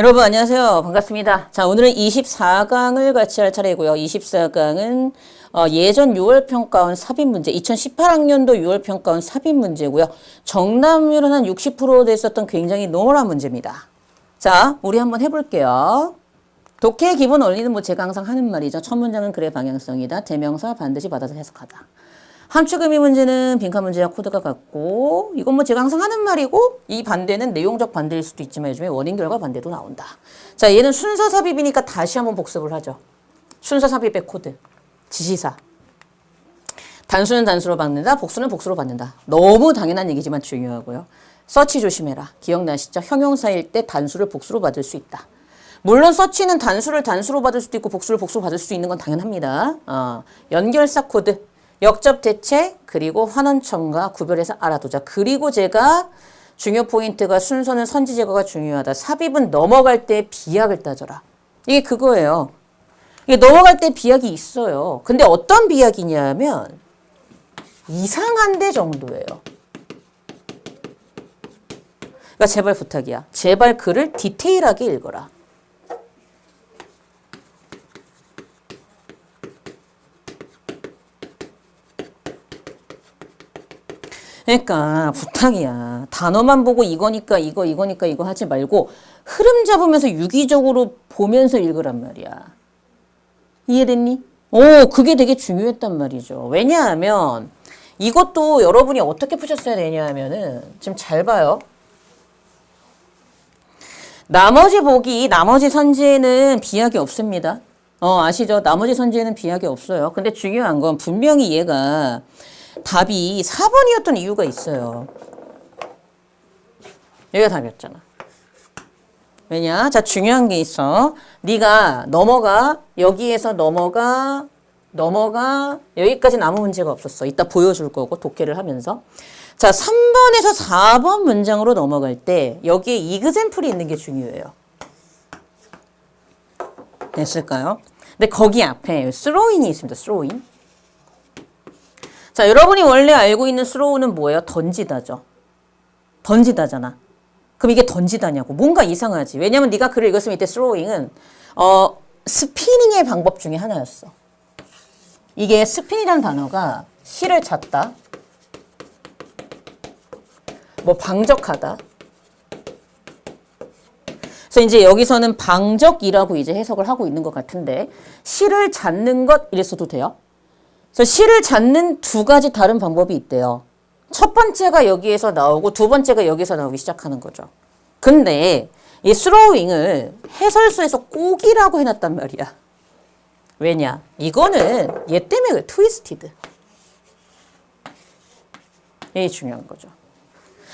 여러분 안녕하세요. 반갑습니다. 자, 오늘은 24강을 같이 할 차례고요. 24강은 예전 6월 평가원 삽입 문제, 2018학년도 6월 평가원 삽입 문제고요. 정답률은 한 60% 됐었던 굉장히 노멀한 문제입니다. 자, 우리 한번 해볼게요. 독해의 기본 원리는 뭐 제가 항상 하는 말이죠. 첫 문장은 글의 방향성이다. 대명사 반드시 받아서 해석하다. 함축의미 문제는 빈칸 문제와 코드가 같고, 이건 뭐 제가 항상 하는 말이고, 이 반대는 내용적 반대일 수도 있지만 요즘에 원인 결과 반대도 나온다. 자, 얘는 순서 삽입이니까 다시 한번 복습을 하죠. 순서 삽입의 코드. 지시사. 단수는 단수로 받는다. 복수는 복수로 받는다. 너무 당연한 얘기지만 중요하고요. 서치 조심해라. 기억나시죠? 형용사일 때 단수를 복수로 받을 수 있다. 물론 서치는 단수를 단수로 받을 수도 있고 복수를 복수로 받을 수도 있는 건 당연합니다. 연결사 코드. 역접 대체 그리고 환원청과 구별해서 알아두자. 그리고 제가 중요 포인트가 순서는 선지 제거가 중요하다. 삽입은 넘어갈 때 비약을 따져라. 이게 그거예요. 이게 넘어갈 때 비약이 있어요. 근데 어떤 비약이냐면 이상한데 정도예요. 그러니까 제발 부탁이야. 제발 글을 디테일하게 읽어라. 그러니까 부탁이야. 단어만 보고 이거니까 이거니까 이거 하지 말고 흐름 잡으면서 유기적으로 보면서 읽으란 말이야. 이해됐니? 그게 되게 중요했단 말이죠. 왜냐하면 이것도 여러분이 어떻게 푸셨어야 되냐 하면은 지금 잘 봐요. 나머지 보기, 나머지 선지에는 비약이 없습니다. 아시죠? 나머지 선지에는 비약이 없어요. 근데 중요한 건 분명히 얘가 답이 4번이었던 이유가 있어요. 여기가 답이었잖아. 왜냐? 자, 중요한 게 있어. 네가 넘어가. 여기에서 넘어가. 여기까지는 아무 문제가 없었어. 이따 보여줄 거고 독해를 하면서. 자, 3번에서 4번 문장으로 넘어갈 때 여기에 이그젬플이 있는 게 중요해요. 됐을까요? 근데 거기 앞에 스로인이 있습니다. 스로인. 자, 여러분이 원래 알고 있는 스로우는 뭐예요? 던지다죠. 던지다잖아. 그럼 이게 던지다냐고. 뭔가 이상하지. 왜냐면 네가 글을 읽었으면 이때 스로잉은 스피닝의 방법 중에 하나였어. 이게 스피닝이라는 단어가 실을 찾다, 뭐 방적하다. 그래서 이제 여기서는 방적이라고 이제 해석을 하고 있는 것 같은데 실을 찾는 것 이랬어도 돼요. 그래서 실을 찾는 두 가지 다른 방법이 있대요. 첫 번째가 여기에서 나오고 두 번째가 여기서 나오기 시작하는 거죠. 근데 이 스로잉을 해설서에서 꼭이라고 해놨단 말이야. 왜냐? 이거는 얘 때문에 그래. 트위스티드. 이게 중요한 거죠.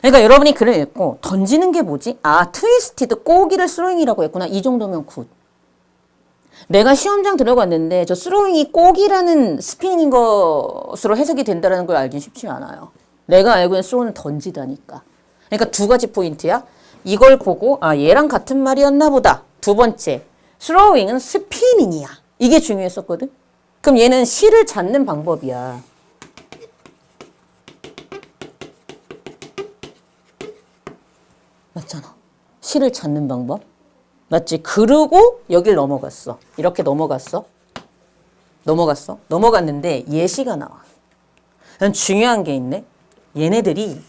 그러니까 여러분이 글을 읽고 던지는 게 뭐지? 트위스티드 꼭이를 스로잉이라고 했구나. 이 정도면 굿. 내가 시험장 들어갔는데 저 스로잉이 꼭이라는 스피닝인 것으로 해석이 된다는 걸 알긴 쉽지 않아요. 내가 알고 있는 스로우는 던지다니까. 그러니까 두 가지 포인트야. 이걸 보고 얘랑 같은 말이었나 보다. 두 번째, 스로잉은 스피닝이야. 이게 중요했었거든. 그럼 얘는 실을 찾는 방법이야. 맞잖아. 실을 찾는 방법. 맞지? 그러고 여길 넘어갔어. 이렇게 넘어갔어. 넘어갔는데 예시가 나와. 중요한 게 있네. 얘네들이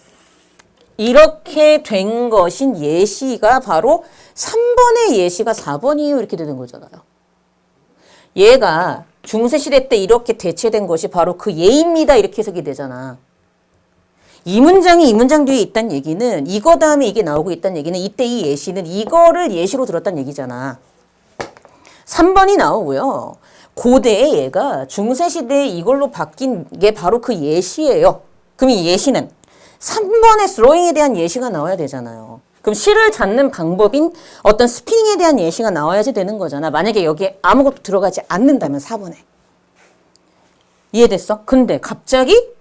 이렇게 된 것인 예시가 바로 3번의 예시가 4번이에요. 이렇게 되는 거잖아요. 얘가 중세시대 때 이렇게 대체된 것이 바로 그 예입니다. 이렇게 해석이 되잖아. 이 문장이 이 문장 뒤에 있다는 얘기는 이거 다음에 이게 나오고 있다는 얘기는 이때 이 예시는 이거를 예시로 들었다는 얘기잖아. 3번이 나오고요. 고대에 얘가 중세시대에 이걸로 바뀐 게 바로 그 예시예요. 그럼 이 예시는 3번의 스로잉에 대한 예시가 나와야 되잖아요. 그럼 실을 찾는 방법인 어떤 스피닝에 대한 예시가 나와야지 되는 거잖아. 만약에 여기에 아무것도 들어가지 않는다면 4번에. 이해됐어? 근데 갑자기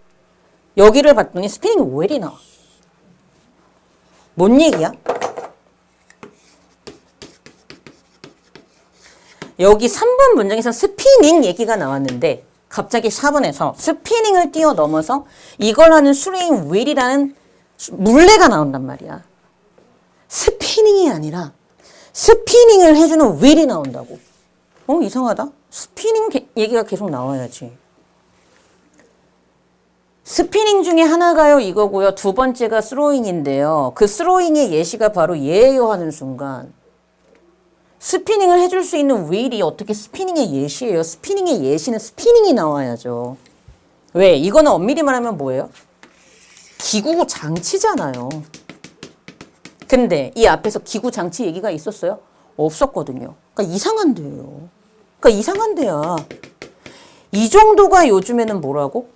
여기를 봤더니 스피닝이 오일이 나와. 뭔 얘기야? 여기 3번 문장에서 스피닝 얘기가 나왔는데 갑자기 4번에서 스피닝을 뛰어넘어서 이걸 하는 스윙 윌이라는 물레가 나온단 말이야. 스피닝이 아니라 스피닝을 해주는 윌이 나온다고. 이상하다. 스피닝 얘기가 계속 나와야지. 스피닝 중에 하나가요 이거고요. 두 번째가 스로잉인데요. 그 스로잉의 예시가 바로 얘예요 하는 순간 스피닝을 해줄 수 있는 윌이 어떻게 스피닝의 예시예요. 스피닝의 예시는 스피닝이 나와야죠. 왜? 이거는 엄밀히 말하면 뭐예요? 기구 장치잖아요. 근데 이 앞에서 기구 장치 얘기가 있었어요? 없었거든요. 그러니까 이상한데요. 그러니까 이상한데야. 이 정도가 요즘에는 뭐라고?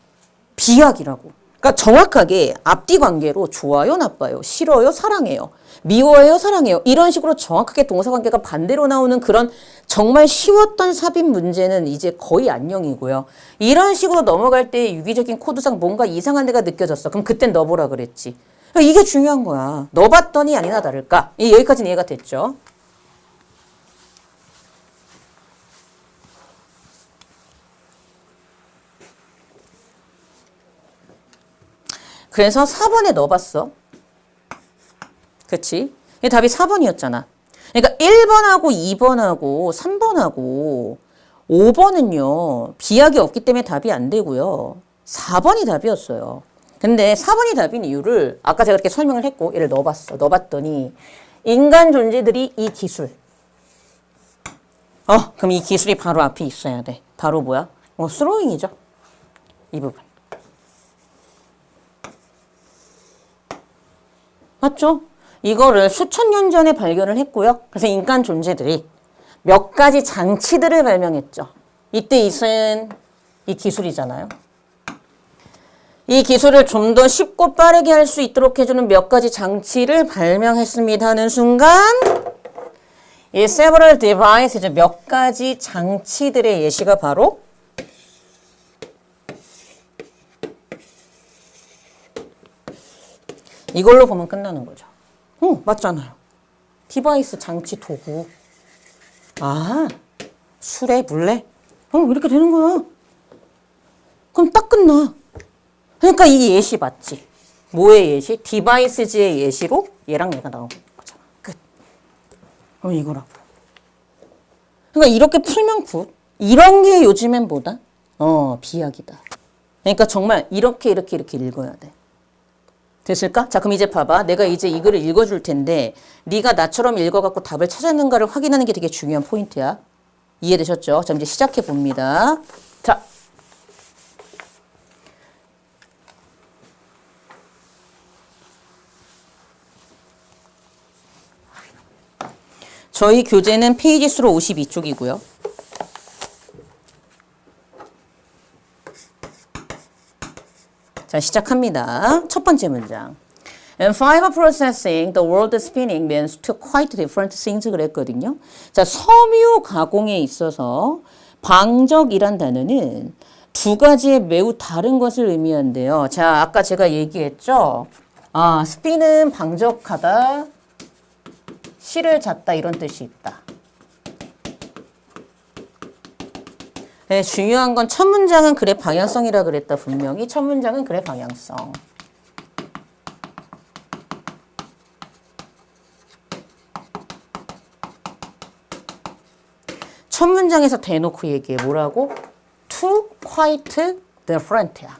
비약이라고. 그러니까 정확하게 앞뒤 관계로 좋아요, 나빠요, 싫어요, 사랑해요, 미워해요, 사랑해요 이런 식으로 정확하게 동사 관계가 반대로 나오는 그런 정말 쉬웠던 삽입 문제는 이제 거의 안녕이고요. 이런 식으로 넘어갈 때 유기적인 코드상 뭔가 이상한 데가 느껴졌어. 그럼 그땐 넣어보라 그랬지. 이게 중요한 거야. 넣어봤더니 아니나 다를까. 여기까지는 이해가 됐죠. 그래서 4번에 넣어봤어. 그치? 답이 4번이었잖아. 그러니까 1번하고 2번하고 3번하고 5번은요. 비약이 없기 때문에 답이 안 되고요. 4번이 답이었어요. 근데 4번이 답인 이유를 아까 제가 이렇게 설명을 했고 얘를 넣어봤어. 넣어봤더니 인간 존재들이 이 기술. 그럼 이 기술이 바로 앞에 있어야 돼. 바로 뭐야? 스로잉이죠. 이 부분. 맞죠? 이거를 수천 년 전에 발견을 했고요. 그래서 인간 존재들이 몇 가지 장치들을 발명했죠. 이때 있은 이 기술이잖아요. 이 기술을 좀 더 쉽고 빠르게 할 수 있도록 해주는 몇 가지 장치를 발명했습니다 하는 순간 이 several devices, 몇 가지 장치들의 예시가 바로 이걸로 보면 끝나는 거죠. 맞잖아요. 디바이스, 장치, 도구. 수레, 물레? 이렇게 되는 거야. 그럼 딱 끝나. 그러니까 이 예시 맞지? 뭐의 예시? 디바이스즈의 예시로 얘랑 얘가 나오는 거잖아. 끝. 이거라고. 그러니까 이렇게 풀면 굿. 이런 게 요즘엔 뭐다? 비약이다. 그러니까 정말 이렇게 읽어야 돼. 됐을까? 자, 그럼 이제 봐봐. 내가 이제 이 글을 읽어줄 텐데 네가 나처럼 읽어갖고 답을 찾았는가를 확인하는 게 되게 중요한 포인트야. 이해되셨죠? 자, 이제 시작해 봅니다. 자, 저희 교재는 페이지 수로 52쪽이고요. 자, 시작합니다. 첫 번째 문장. In fiber processing, the word spinning means two quite different things 그랬거든요. 자, 섬유 가공에 있어서 방적이란 단어는 두 가지의 매우 다른 것을 의미한대요. 자, 아까 제가 얘기했죠. 스핀은 방적하다, 실을 잣다 이런 뜻이 있다. 네, 중요한 건 첫 문장은 글의 방향성이라 그랬다. 분명히 첫 문장은 글의 방향성. 첫 문장에서 대놓고 얘기해. 뭐라고? Two quite different야.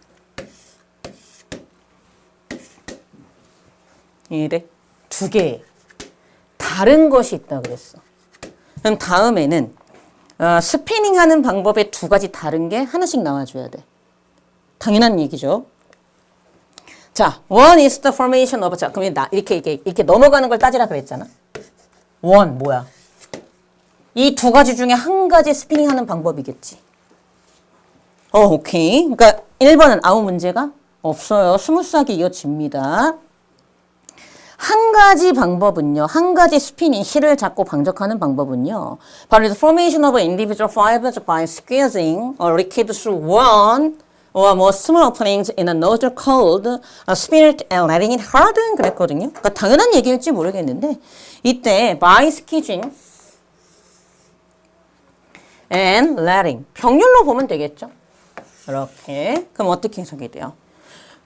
이래. 두 개. 다른 것이 있다 그랬어. 그럼 다음에는 스피닝 하는 방법에 두 가지 다른 게 하나씩 나와줘야 돼. 당연한 얘기죠. 자, one is the formation of. 자, 그럼 이렇게 넘어가는 걸 따지라 그랬잖아. one, 뭐야? 이 두 가지 중에 한 가지 스피닝 하는 방법이겠지. 오케이. 그러니까 1번은 아무 문제가 없어요. 스무스하게 이어집니다. 한 가지 방법은요. 한 가지 스피닝, 실을 잡고 방적하는 방법은요. 바로 the formation of individual fibers by squeezing a liquid through one or more small openings in a nozzle called a spinet and letting it harden 그랬거든요. 그러니까 당연한 얘기일지 모르겠는데 이때 by squeezing and letting 병렬로 보면 되겠죠. 이렇게. 그럼 어떻게 해석이 돼요?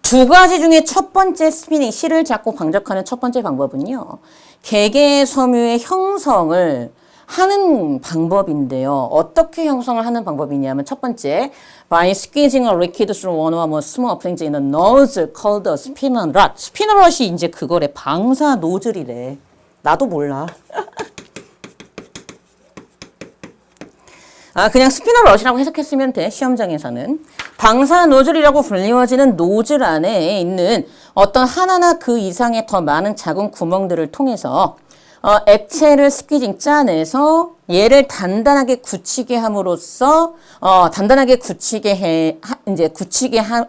두 가지 중에 첫 번째 스피닝, 실을 잡고 방적하는 첫 번째 방법은요. 개개의 섬유의 형성을 하는 방법인데요. 어떻게 형성을 하는 방법이냐면 첫 번째, by squeezing a liquid through one or more small openings in a nozzle called a spinner rod. 스피너 럿이 이제 그거래. 방사 노즐이래. 나도 몰라. 그냥 스피너 럿이라고 해석했으면 돼. 시험장에서는. 방사 노즐이라고 불리워지는 노즐 안에 있는 어떤 하나나 그 이상의 더 많은 작은 구멍들을 통해서 액체를 스퀴징 짜내서 얘를 단단하게 굳히게 함으로써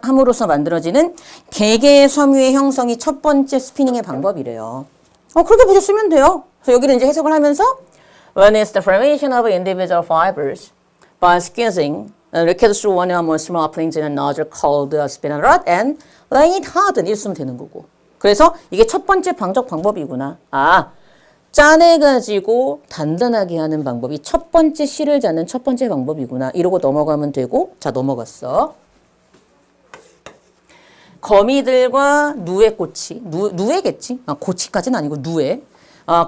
함으로써 만들어지는 개개의 섬유의 형성이 첫 번째 스피닝의 방법이래요. 그렇게 보셨으면 돼요. 그래서 여기를 이제 해석을 하면서 One is the formation of individual fibers by squeezing liquid through one or more small openings in a nozzle called a spinner rod and laying it hard. 이렇게 쓰면 되는 거고. 그래서 이게 첫 번째 방법이구나. 짜내가지고 단단하게 하는 방법이 첫 번째 실을 잡는 첫 번째 방법이구나. 이러고 넘어가면 되고. 자, 넘어갔어. 거미들과 누에꽃이, 누에겠지? 고치까지는 아니고 누에.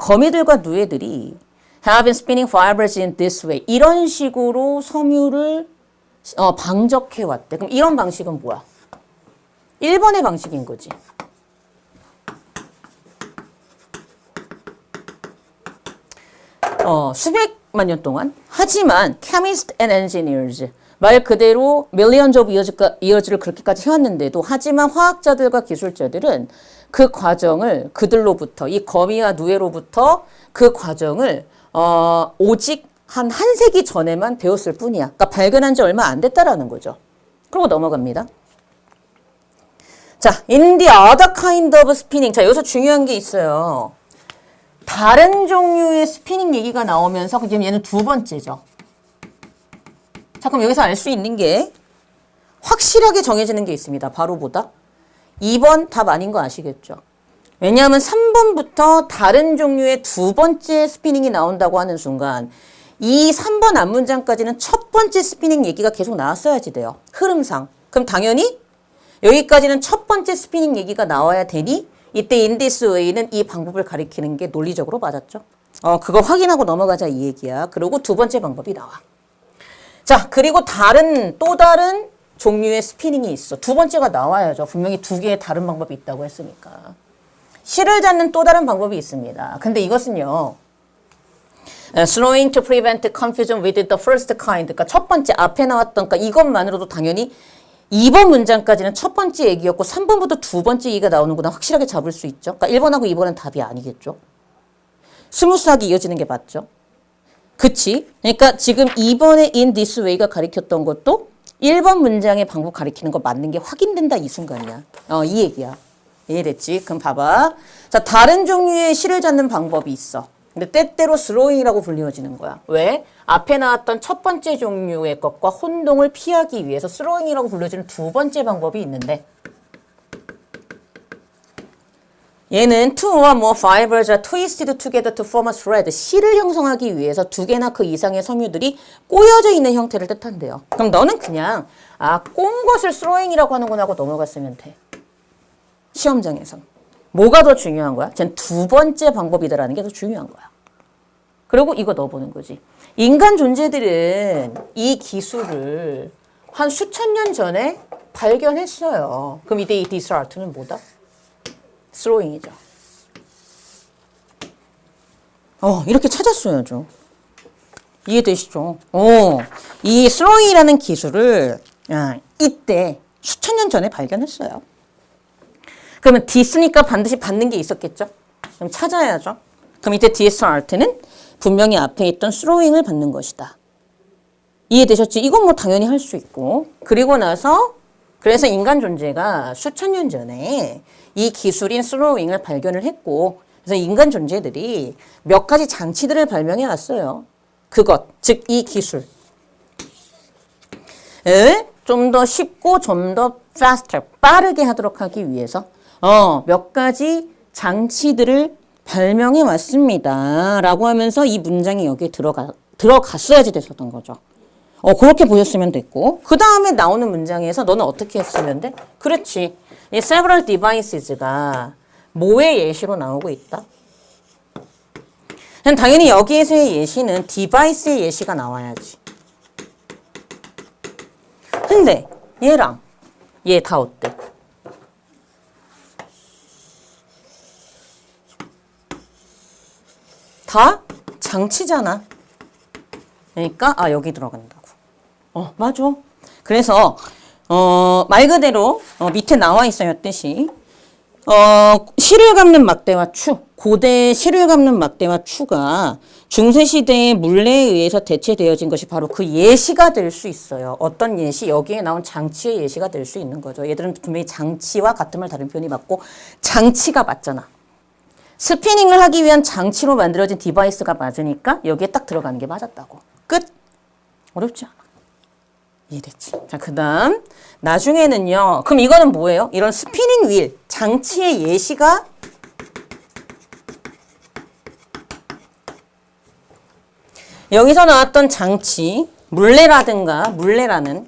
거미들과 누에들이 have been spinning fibers in this way. 이런 식으로 섬유를 방적해왔대. 그럼 이런 방식은 뭐야? 1번의 방식인 거지. 수백만 년 동안. 하지만 chemists and engineers 말 그대로 millions of years를 그렇게까지 해왔는데도 하지만 화학자들과 기술자들은 그 과정을 그들로부터 이 거미와 누에로부터 그 과정을 오직 한 세기 전에만 배웠을 뿐이야. 그러니까 발견한 지 얼마 안 됐다라는 거죠. 그러고 넘어갑니다. 자, in the other kind of spinning. 자, 여기서 중요한 게 있어요. 다른 종류의 스피닝 얘기가 나오면서 그럼 얘는 두 번째죠. 자, 그럼 여기서 알 수 있는 게 확실하게 정해지는 게 있습니다. 바로 보다 2번 답 아닌 거 아시겠죠? 왜냐하면 3번부터 다른 종류의 두 번째 스피닝이 나온다고 하는 순간 이 3번 앞문장까지는 첫 번째 스피닝 얘기가 계속 나왔어야지 돼요. 흐름상. 그럼 당연히 여기까지는 첫 번째 스피닝 얘기가 나와야 되니 이때 in this way는 이 방법을 가리키는 게 논리적으로 맞았죠. 그거 확인하고 넘어가자 이 얘기야. 그리고 두 번째 방법이 나와. 자, 그리고 또 다른 종류의 스피닝이 있어. 두 번째가 나와야죠. 분명히 두 개의 다른 방법이 있다고 했으니까. 실을 잡는 또 다른 방법이 있습니다. 근데 이것은요. slowing to prevent confusion with the first kind. 그러니까 첫 번째 앞에 나왔던 그러니까 이것만으로도 당연히 2번 문장까지는 첫 번째 얘기였고 3번부터 두 번째 얘기가 나오는구나 확실하게 잡을 수 있죠. 그러니까 1번하고 2번은 답이 아니겠죠. 스무스하게 이어지는 게 맞죠. 그치? 그러니까 지금 2번의 in this way가 가리켰던 것도 1번 문장의 방법 가리키는 거 맞는 게 확인된다 이 순간이야. 이 얘기야. 이해됐지? 그럼 봐봐. 자, 다른 종류의 실을 잡는 방법이 있어. 근데 때때로 슬로잉이라고 불리워지는 거야. 왜? 앞에 나왔던 첫 번째 종류의 것과 혼동을 피하기 위해서 슬로잉이라고 불려지는 두 번째 방법이 있는데 얘는 two or more fibers are twisted together to form a thread. 실을 형성하기 위해서 두 개나 그 이상의 섬유들이 꼬여져 있는 형태를 뜻한대요. 그럼 너는 그냥 꼰 것을 슬로잉이라고 하는구나 하고 넘어갔으면 돼. 시험장에서. 뭐가 더 중요한 거야? 전 두 번째 방법이다라는 게 더 중요한 거야. 그리고 이거 넣어보는 거지. 인간 존재들은 이 기술을 한 수천 년 전에 발견했어요. 그럼 이때 이 디스아트는 뭐다? 슬로잉이죠. 이렇게 찾았어야죠. 이해되시죠? 이 슬로잉이라는 기술을 이때 수천 년 전에 발견했어요. 그러면 디스니까 반드시 받는 게 있었겠죠? 그럼 찾아야죠. 그럼 이때 디스아트는 분명히 앞에 있던 슬로잉을 받는 것이다. 이해되셨지? 이건 뭐 당연히 할 수 있고. 그리고 나서 그래서 인간 존재가 수천 년 전에 이 기술인 슬로잉을 발견을 했고 그래서 인간 존재들이 몇 가지 장치들을 발명해 왔어요. 그것, 즉 이 기술을 좀 더 쉽고 좀 더 faster, 빠르게 하도록 하기 위해서 몇 가지 장치들을 발명해 왔습니다. 라고 하면서 이 문장이 여기에 들어갔어야지 됐었던 거죠. 그렇게 보셨으면 됐고 그 다음에 나오는 문장에서 너는 어떻게 했으면 돼? 그렇지. 이 several devices가 뭐의 예시로 나오고 있다? 그냥 당연히 여기에서의 예시는 디바이스의 예시가 나와야지. 근데 얘랑 얘 다 어때? 다 장치잖아. 그러니까 여기 들어간다고. 맞아. 그래서 말 그대로 밑에 나와 있어요 뜻이. 실을 감는 막대와 추, 고대 실을 감는 막대와 추가 중세시대의 물레에 의해서 대체되어진 것이 바로 그 예시가 될 수 있어요. 어떤 예시? 여기에 나온 장치의 예시가 될 수 있는 거죠. 얘들은 분명히 장치와 같은 말 다른 표현이 맞고 장치가 맞잖아. 스피닝을 하기 위한 장치로 만들어진 디바이스가 맞으니까 여기에 딱 들어가는 게 맞았다고. 끝. 어렵지 않아. 이해됐지? 자, 그 다음 나중에는요. 그럼 이거는 뭐예요? 이런 스피닝 휠, 장치의 예시가 여기서 나왔던 장치, 물레라는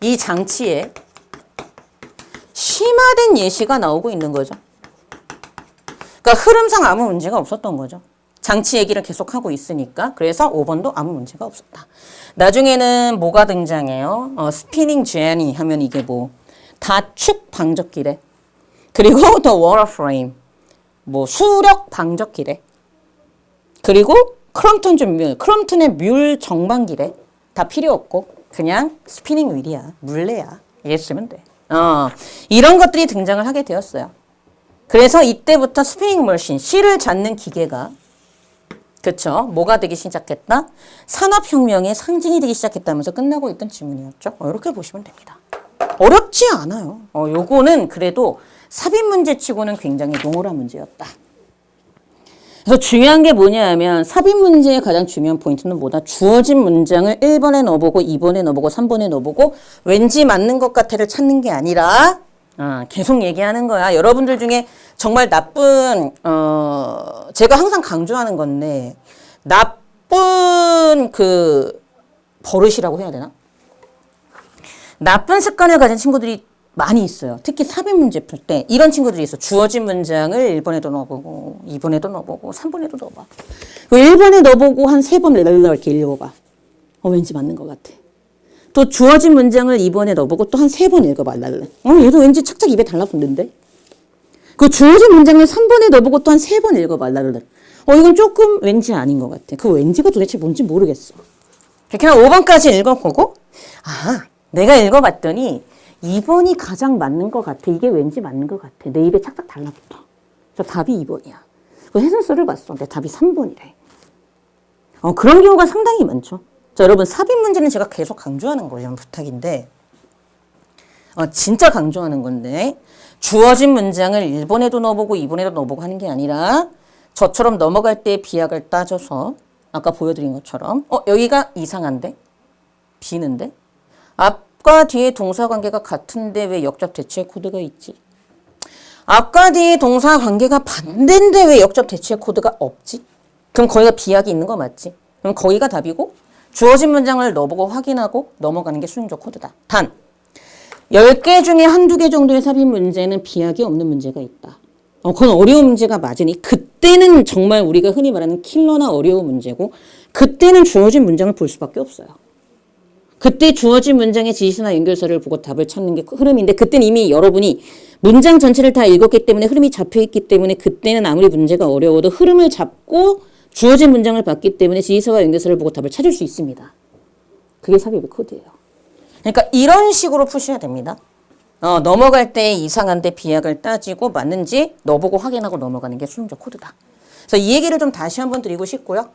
이 장치에 심화된 예시가 나오고 있는 거죠. 그러니까 흐름상 아무 문제가 없었던 거죠. 장치 얘기를 계속하고 있으니까. 그래서 5번도 아무 문제가 없었다. 나중에는 뭐가 등장해요? 스피닝 제니 하면 이게 뭐 다축 방적기래. 그리고 더 워터 프레임. 뭐 수력 방적기래. 그리고 크롬튼의 뮬 정방기래. 다 필요 없고 그냥 스피닝 휠이야. 물레야. 이해했으면 돼. 이런 것들이 등장을 하게 되었어요. 그래서 이때부터 스피닝 머신, 실을 잡는 기계가 그쵸? 뭐가 되기 시작했다? 산업혁명의 상징이 되기 시작했다면서 끝나고 있던 지문이었죠. 이렇게 보시면 됩니다. 어렵지 않아요. 요거는 그래도 삽입 문제치고는 굉장히 농후한 문제였다. 그래서 중요한 게 뭐냐 하면 삽입 문제의 가장 중요한 포인트는 뭐다? 주어진 문장을 1번에 넣어보고 2번에 넣어보고 3번에 넣어보고 왠지 맞는 것 같아를 찾는 게 아니라 계속 얘기하는 거야. 여러분들 중에 정말 나쁜 제가 항상 강조하는 건데 나쁜 그 버릇이라고 해야 되나? 나쁜 습관을 가진 친구들이 많이 있어요. 특히 삽입 문제 풀 때 이런 친구들이 있어. 주어진 문장을 1번에도 넣어보고 2번에도 넣어보고 3번에도 넣어봐. 1번에 넣어보고 한 3번 이렇게 읽어봐. 왠지 맞는 것 같아. 또 주어진 문장을 2번에 넣어보고 또 한 3번 읽어봐. 얘도 왠지 착착 입에 달라붙는데. 그 주어진 문장을 3번에 넣어보고 또 한 3번 읽어봐. 이건 조금 왠지 아닌 것 같아. 그 왠지가 도대체 뭔지 모르겠어. 그냥 5번까지 읽어보고 내가 읽어봤더니 2번이 가장 맞는 것 같아. 이게 왠지 맞는 것 같아. 내 입에 착착 달라붙어. 그래서 답이 2번이야. 그 해설서를 봤어. 내 답이 3번이래. 그런 경우가 상당히 많죠. 자, 여러분 삽입 문제는 제가 계속 강조하는 거예요. 부탁인데 진짜 강조하는 건데 주어진 문장을 1번에도 넣어보고 2번에도 넣어보고 하는 게 아니라 저처럼 넘어갈 때 비약을 따져서 아까 보여드린 것처럼 여기가 이상한데? 비는데? 앞과 뒤에 동사 관계가 같은데 왜 역접 대체 코드가 있지? 앞과 뒤에 동사 관계가 반대인데 왜 역접 대체 코드가 없지? 그럼 거기가 비약이 있는 거 맞지? 그럼 거기가 답이고 주어진 문장을 넣어보고 확인하고 넘어가는 게 수능적 코드다. 단 10개 중에 한두 개 정도의 삽입 문제는 비약이 없는 문제가 있다. 그건 어려운 문제가 맞으니 그때는 정말 우리가 흔히 말하는 킬러나 어려운 문제고 그때는 주어진 문장을 볼 수밖에 없어요. 그때 주어진 문장의 지시나 연결사를 보고 답을 찾는 게 흐름인데 그때는 이미 여러분이 문장 전체를 다 읽었기 때문에 흐름이 잡혀있기 때문에 그때는 아무리 문제가 어려워도 흐름을 잡고 주어진 문장을 봤기 때문에 지시사와 연결사를 보고 답을 찾을 수 있습니다. 그게 삽입의 코드예요. 그러니까 이런 식으로 푸셔야 됩니다. 넘어갈 때 이상한데 비약을 따지고 맞는지 넣어보고 확인하고 넘어가는 게 수능적 코드다. 그래서 이 얘기를 좀 다시 한번 드리고 싶고요.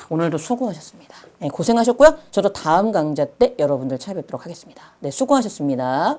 오늘도 수고하셨습니다. 네, 고생하셨고요. 저도 다음 강좌 때 여러분들 찾아뵙도록 하겠습니다. 네, 수고하셨습니다.